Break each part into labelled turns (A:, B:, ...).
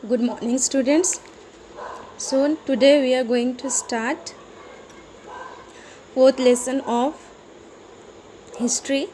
A: Good morning, students. So today we are going to start fourth lesson of history.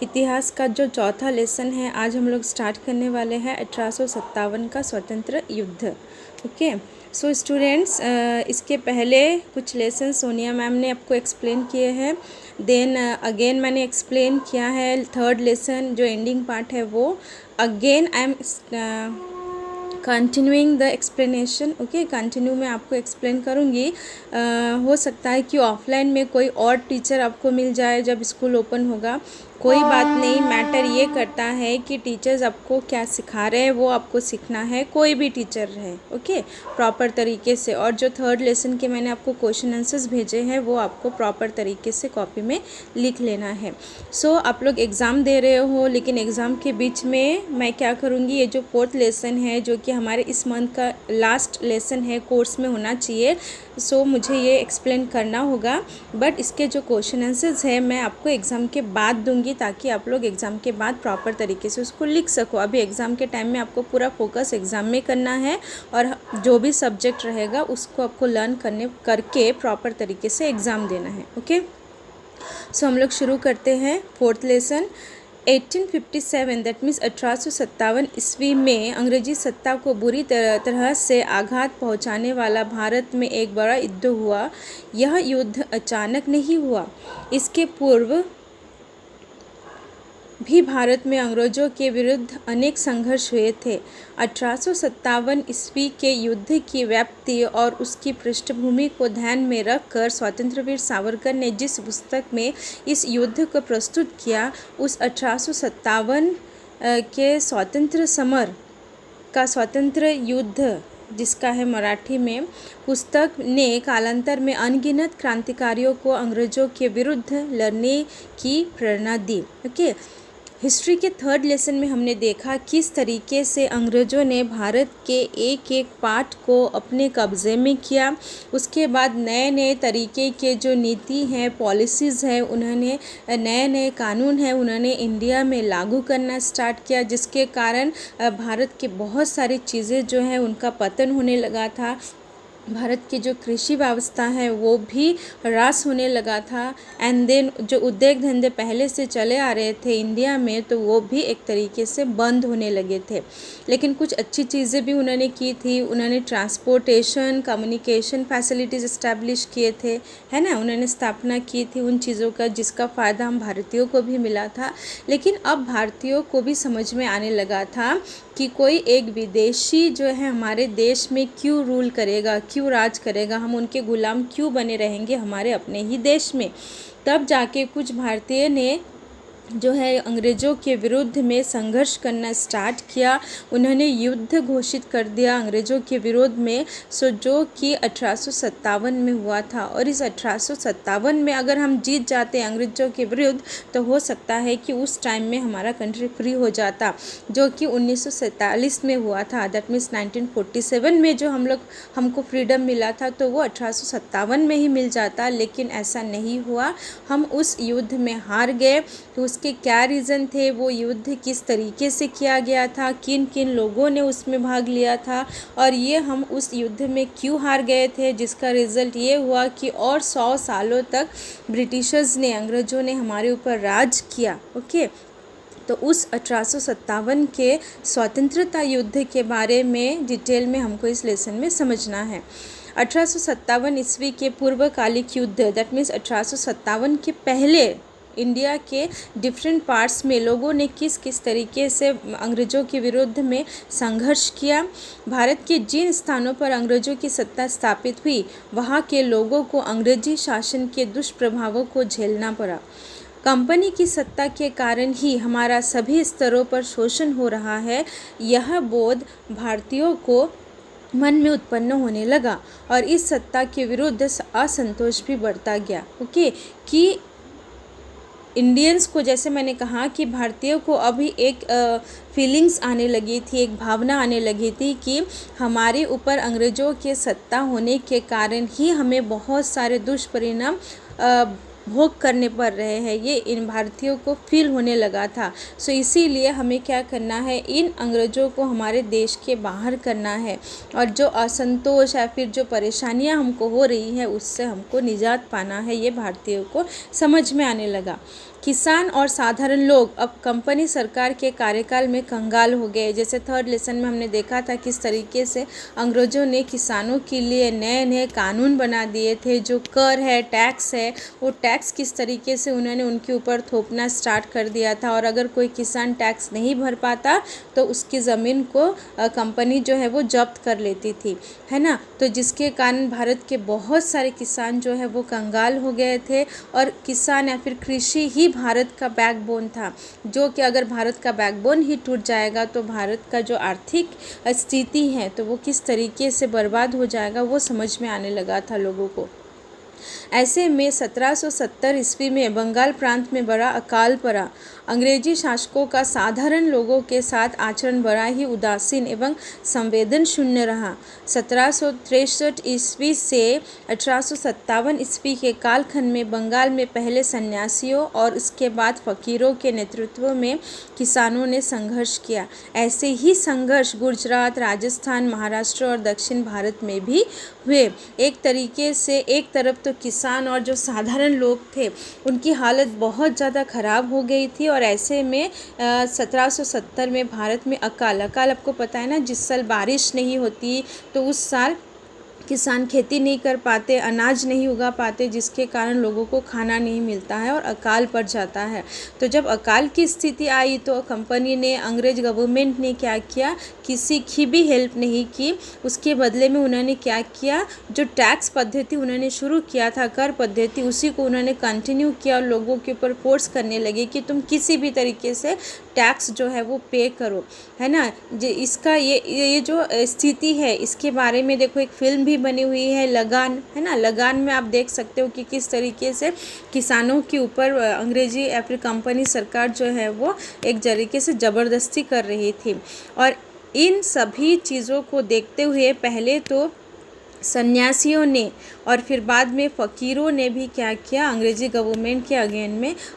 A: इतिहास का जो चौथा lesson है आज हम लोग स्टार्ट करने वाले हैं 1857 का स्वतंत्र युद्ध. ओके, सो स्टूडेंट्स, इसके पहले कुछ लेसन सोनिया मैम ने आपको एक्सप्लेन किए हैं. देन अगेन मैंने एक्सप्लेन किया है. थर्ड लेसन जो एंडिंग पार्ट है वो again I am continuing the explanation. Okay, continue में आपको एक्सप्लेन करूँगी. हो सकता है कि ऑफलाइन में कोई और टीचर आपको मिल जाए जब स्कूल ओपन होगा. कोई बात नहीं, मैटर ये करता है कि टीचर्स आपको क्या सिखा रहे हैं वो आपको सीखना है, कोई भी टीचर रहे. ओके, प्रॉपर तरीके से. और जो थर्ड लेसन के मैंने आपको क्वेश्चन आंसर्स भेजे हैं वो आपको प्रॉपर तरीके से कॉपी में लिख लेना है. सो आप लोग एग्ज़ाम दे रहे हो, लेकिन एग्ज़ाम के बीच में मैं क्या करूँगी, ये जो फोर्थ लेसन है जो कि हमारे इस मंथ का लास्ट लेसन है, कोर्स में होना चाहिए. सो मुझे ये एक्सप्लेन करना होगा, बट इसके जो क्वेश्चन आंसर्स है मैं आपको एग्ज़ाम के बाद दूंगी ताकि आप लोग एग्ज़ाम के बाद प्रॉपर तरीके से उसको लिख सको. अभी एग्ज़ाम के टाइम में आपको पूरा फोकस एग्ज़ाम में करना है और जो भी सब्जेक्ट रहेगा उसको आपको लर्न करके प्रॉपर तरीके से एग्ज़ाम देना है. ओके, सो हम लोग शुरू करते हैं फोर्थ लेसन. 1857 दैट मीन्स 1857 ईस्वी में अंग्रेजी सत्ता को बुरी तरह से आघात पहुंचाने वाला भारत में एक बड़ा युद्ध हुआ. यह युद्ध अचानक नहीं हुआ. इसके पूर्व भी भारत में अंग्रेज़ों के विरुद्ध अनेक संघर्ष हुए थे. 1857 ईस्वी के युद्ध की व्याप्ति और उसकी पृष्ठभूमि को ध्यान में रखकर स्वतंत्रवीर सावरकर ने जिस पुस्तक में इस युद्ध को प्रस्तुत किया, उस 1857 के स्वतंत्र समर का स्वतंत्र युद्ध जिसका है मराठी में पुस्तक ने कालांतर में अनगिनत क्रांतिकारियों को अंग्रेज़ों के विरुद्ध लड़ने की प्रेरणा दी. ओके, हिस्ट्री के थर्ड लेसन में हमने देखा किस तरीके से अंग्रेज़ों ने भारत के एक एक पार्ट को अपने कब्ज़े में किया. उसके बाद नए नए तरीके के जो नीति हैं, पॉलिसीज़ हैं, उन्होंने नए नए कानून हैं उन्होंने इंडिया में लागू करना स्टार्ट किया, जिसके कारण भारत के बहुत सारी चीज़ें जो हैं उनका पतन होने लगा था. भारत की जो कृषि व्यवस्था है वो भी ह्रास होने लगा था. एंड देन जो उद्योग धंधे पहले से चले आ रहे थे इंडिया में तो वो भी एक तरीके से बंद होने लगे थे. लेकिन कुछ अच्छी चीज़ें भी उन्होंने की थी. उन्होंने ट्रांसपोर्टेशन, कम्युनिकेशन फैसिलिटीज़ इस्टेब्लिश किए थे, है ना. उन्होंने स्थापना की थी उन चीज़ों का जिसका फ़ायदा हम भारतीयों को भी मिला था. लेकिन अब भारतीयों को भी समझ में आने लगा था कि कोई एक विदेशी जो है हमारे देश में क्यों रूल करेगा, क्यों राज करेगा, हम उनके गुलाम क्यों बने रहेंगे हमारे अपने ही देश में. तब जाके कुछ भारतीय ने जो है अंग्रेज़ों के विरुद्ध में संघर्ष करना स्टार्ट किया. उन्होंने युद्ध घोषित कर दिया अंग्रेज़ों के विरोध में. सो जो कि 1857 में हुआ था. और इस 1857 में अगर हम जीत जाते अंग्रेज़ों के विरुद्ध तो हो सकता है कि उस टाइम में हमारा कंट्री फ्री हो जाता, जो कि 1947 में हुआ था. दैट मीन्स 1947 में जो हमको फ्रीडम मिला था तो वो 1857 में ही मिल जाता. लेकिन ऐसा नहीं हुआ, हम उस युद्ध में हार गए. तो उसके क्या रीज़न थे, वो युद्ध किस तरीके से किया गया था, किन किन लोगों ने उसमें भाग लिया था, और ये हम उस युद्ध में क्यों हार गए थे, जिसका रिज़ल्ट ये हुआ कि और 100 सालों तक ब्रिटिशर्स ने, अंग्रेज़ों ने हमारे ऊपर राज किया. ओके, तो उस 1857 के स्वतंत्रता युद्ध के बारे में डिटेल में हमको इस लेसन में समझना है. 1857 ईस्वी के पूर्वकालिक युद्ध दैट मीन्स 1857 के पहले इंडिया के डिफरेंट पार्ट्स में लोगों ने किस किस तरीके से अंग्रेज़ों के विरुद्ध में संघर्ष किया. भारत के जिन स्थानों पर अंग्रेज़ों की सत्ता स्थापित हुई वहाँ के लोगों को अंग्रेजी शासन के दुष्प्रभावों को झेलना पड़ा. कंपनी की सत्ता के कारण ही हमारा सभी स्तरों पर शोषण हो रहा है, यह बोध भारतीयों को मन में उत्पन्न होने लगा और इस सत्ता के विरुद्ध असंतोष भी बढ़ता गया. ओके, कि इंडियंस को, जैसे मैंने कहा कि भारतीयों को अभी एक फीलिंग्स आने लगी थी, एक भावना आने लगी थी कि हमारे ऊपर अंग्रेज़ों के सत्ता होने के कारण ही हमें बहुत सारे दुष्परिणाम भोग करने पड़ रहे हैं, ये इन भारतीयों को फील होने लगा था। सो इसीलिए हमें क्या करना है, इन अंग्रेज़ों को हमारे देश के बाहर करना है और जो असंतोष या फिर जो परेशानियां हमको हो रही हैं उससे हमको निजात पाना है, ये भारतीयों को समझ में आने लगा। किसान और साधारण लोग अब कंपनी सरकार के कार्यकाल में कंगाल हो गए। जैसे थर्ड लेसन में हमने देखा था किस तरीके से अंग्रेज़ों ने किसानों के लिए नए नए कानून बना दिए थे। जो कर है, टैक्स है, वो टैक्स किस तरीके से उन्होंने उनके ऊपर थोपना स्टार्ट कर दिया था और अगर कोई किसान टैक्स नहीं भर पाता तो उसकी ज़मीन को कंपनी जो है वो जब्त कर लेती थी, है ना। तो जिसके कारण भारत के बहुत सारे किसान जो है वो कंगाल हो गए थे और किसान या फिर कृषि ही भारत का बैकबोन था, जो कि अगर भारत का बैकबोन ही टूट जाएगा तो भारत का जो आर्थिक स्थिति है तो वो किस तरीके से बर्बाद हो जाएगा, वो समझ में आने लगा था लोगों को। ऐसे में 1770 ईस्वी में बंगाल प्रांत में बड़ा अकाल पड़ा। अंग्रेजी शासकों का साधारण लोगों के साथ आचरण बड़ा ही उदासीन एवं संवेदन शून्य रहा। 1763 ईस्वी से 1857 ईस्वी के कालखंड में बंगाल में पहले सन्यासियों और उसके बाद फकीरों के नेतृत्व में किसानों ने संघर्ष किया। ऐसे ही संघर्ष गुजरात, राजस्थान, महाराष्ट्र और दक्षिण भारत में भी हुए। एक तरीके से एक तरफ तो किसान और जो साधारण लोग थे उनकी हालत बहुत ज़्यादा ख़राब हो गई थी और ऐसे में 1770 में भारत में अकाल आपको पता है ना, जिस साल बारिश नहीं होती तो उस साल किसान खेती नहीं कर पाते, अनाज नहीं उगा पाते, जिसके कारण लोगों को खाना नहीं मिलता है और अकाल पड़ जाता है। तो जब अकाल की स्थिति आई तो कंपनी ने, अंग्रेज गवर्नमेंट ने क्या किया, किसी की भी हेल्प नहीं की। उसके बदले में उन्होंने क्या किया, जो टैक्स पद्धति उन्होंने शुरू किया था, कर पद्धति, उसी को उन्होंने कंटिन्यू किया और लोगों के ऊपर फोर्स करने लगे कि तुम किसी भी तरीके से टैक्स जो है वो पे करो, है ना। इसका ये जो स्थिति है इसके बारे में देखो एक फिल्म भी बनी हुई है, लगान, है ना। लगान में आप देख सकते हो कि किस तरीके से किसानों के ऊपर अंग्रेजी या फिर कंपनी सरकार जो है वो एक तरीके से ज़बरदस्ती कर रही थी। और इन सभी चीज़ों को देखते हुए पहले तो सन्यासियों ने और फिर बाद में फ़कीरों ने भी क्या किया, अंग्रेजी गवर्नमेंट के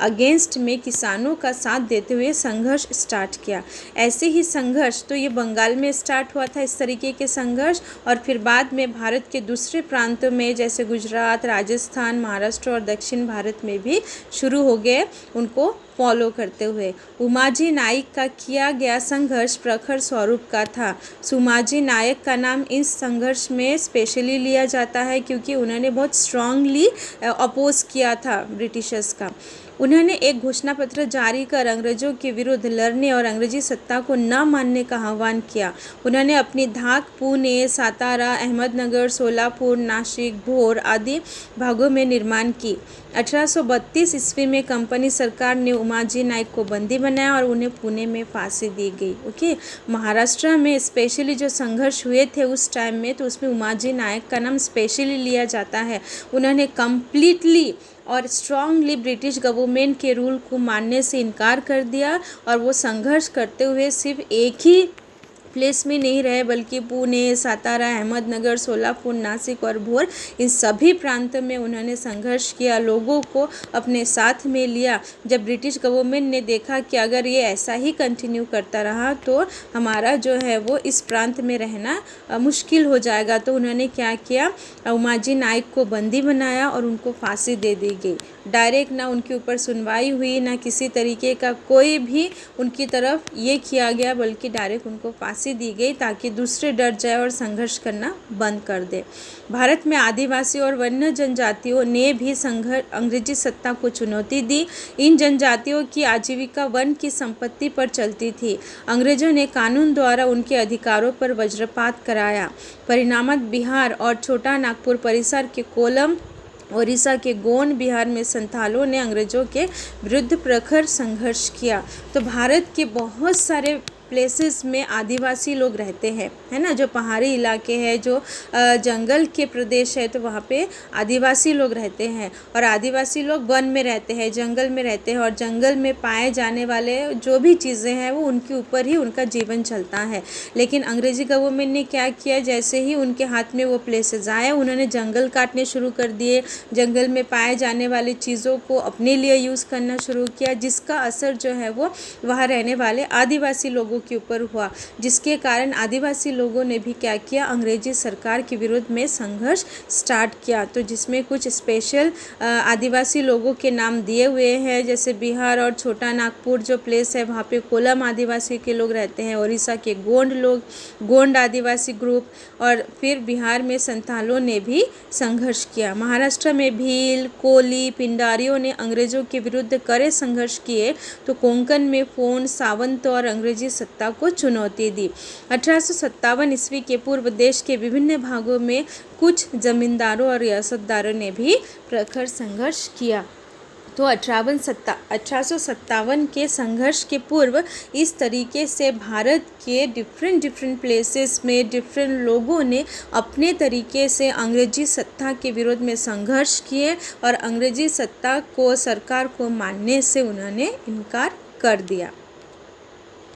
A: अगेंस्ट में किसानों का साथ देते हुए संघर्ष स्टार्ट किया। ऐसे ही संघर्ष तो ये बंगाल में स्टार्ट हुआ था, इस तरीके के संघर्ष, और फिर बाद में भारत के दूसरे प्रांतों में जैसे गुजरात, राजस्थान, महाराष्ट्र और दक्षिण भारत में भी शुरू हो गए उनको फॉलो करते हुए। उमाजी नाइक का किया गया संघर्ष प्रखर स्वरूप का था। सुमाजी नायक का नाम इस संघर्ष में स्पेशली लिया जाता है क्योंकि उन्होंने बहुत स्ट्रांगली अपोज किया था ब्रिटिशर्स का। उन्होंने एक घोषणा पत्र जारी कर अंग्रेज़ों के विरुद्ध लड़ने और अंग्रेजी सत्ता को न मानने का आह्वान किया। उन्होंने अपनी धाक, पुणे, सातारा, अहमदनगर, सोलापुर, नासिक, भोर आदि भागों में निर्माण की। 1832 ईस्वी में कंपनी सरकार ने उमाजी नाइक को बंदी बनाया और उन्हें पुणे में फांसी दी गई। ओके, महाराष्ट्र में स्पेशली जो संघर्ष हुए थे उस टाइम में, तो उसमें उमाजी नायक का नाम स्पेशली लिया जाता है। उन्होंने कम्प्लीटली और स्ट्रांगली ब्रिटिश गवर्नमेंट के रूल को मानने से इनकार कर दिया और वो संघर्ष करते हुए सिर्फ एक ही प्लेस में नहीं रहे बल्कि पुणे, सातारा, अहमदनगर, सोलापुर, नासिक और भोर, इन सभी प्रांतों में उन्होंने संघर्ष किया, लोगों को अपने साथ में लिया। जब ब्रिटिश गवर्नमेंट ने देखा कि अगर ये ऐसा ही कंटिन्यू करता रहा तो हमारा जो है वो इस प्रांत में रहना मुश्किल हो जाएगा, तो उन्होंने क्या किया, उमाजी नाइक को बंदी बनाया और उनको फांसी दे दी गई। डायरेक्ट ना उनके ऊपर सुनवाई हुई, ना किसी तरीके का कोई भी उनकी तरफ ये किया गया, बल्कि डायरेक्ट उनको फांसी दी गई ताकि दूसरे डर जाए और संघर्ष करना बंद कर दे। भारत में आदिवासी और वन्य जनजातियों ने भी अंग्रेजी सत्ता को चुनौती दी। इन जनजातियों की आजीविका वन की संपत्ति पर चलती थी। अंग्रेजों ने कानून द्वारा उनके अधिकारों पर वज्रपात कराया। परिणामत बिहार और छोटा नागपुर परिसर के कोलम, ओडिशा के गोंड, बिहार में संथालों ने अंग्रेज़ों के विरुद्ध प्रखर संघर्ष किया। तो भारत के बहुत सारे प्लेसेस में आदिवासी लोग रहते हैं, है ना। जो पहाड़ी इलाके हैं, जो जंगल के प्रदेश है, तो वहाँ पे आदिवासी लोग रहते हैं। और आदिवासी लोग वन में रहते हैं, जंगल में रहते हैं, और जंगल में पाए जाने वाले जो भी चीज़ें हैं वो उनके ऊपर ही उनका जीवन चलता है। लेकिन अंग्रेजी गवर्नमेंट ने क्या किया, जैसे ही उनके हाथ में वो प्लेसेस आए, उन्होंने जंगल काटने शुरू कर दिए, जंगल में पाए जाने वाली चीज़ों को अपने लिए यूज़ करना शुरू किया, जिसका असर जो है वो वहाँ रहने वाले आदिवासी लोगों के ऊपर हुआ, जिसके कारण आदिवासी लोगों ने भी क्या किया, अंग्रेजी सरकार के विरुद्ध में संघर्ष स्टार्ट किया। तो जिसमें कुछ स्पेशल आदिवासी लोगों के नाम दिए हुए हैं, जैसे बिहार और छोटा नागपुर जो प्लेस है, वहाँ पे कोलम आदिवासी के लोग रहते हैं, उड़ीसा के गोंड लोग, गोंड आदिवासी ग्रुप, और फिर बिहार में संथालों ने भी संघर्ष किया। महाराष्ट्र में भील, कोली, पिंडारियों ने अंग्रेजों के विरुद्ध कड़े संघर्ष किए, तो कोंकण में फोन, सावंत और अंग्रेजी सत्ता को चुनौती दी। 1857 ईस्वी के पूर्व देश के विभिन्न भागों में कुछ जमींदारों और रियासतदारों ने भी प्रखर संघर्ष किया। तो 1857 के संघर्ष के पूर्व इस तरीके से भारत के डिफरेंट प्लेसेस में डिफरेंट लोगों ने अपने तरीके से अंग्रेजी सत्ता के विरोध में संघर्ष किए, और अंग्रेजी सत्ता को, सरकार को मानने से उन्होंने इनकार कर दिया।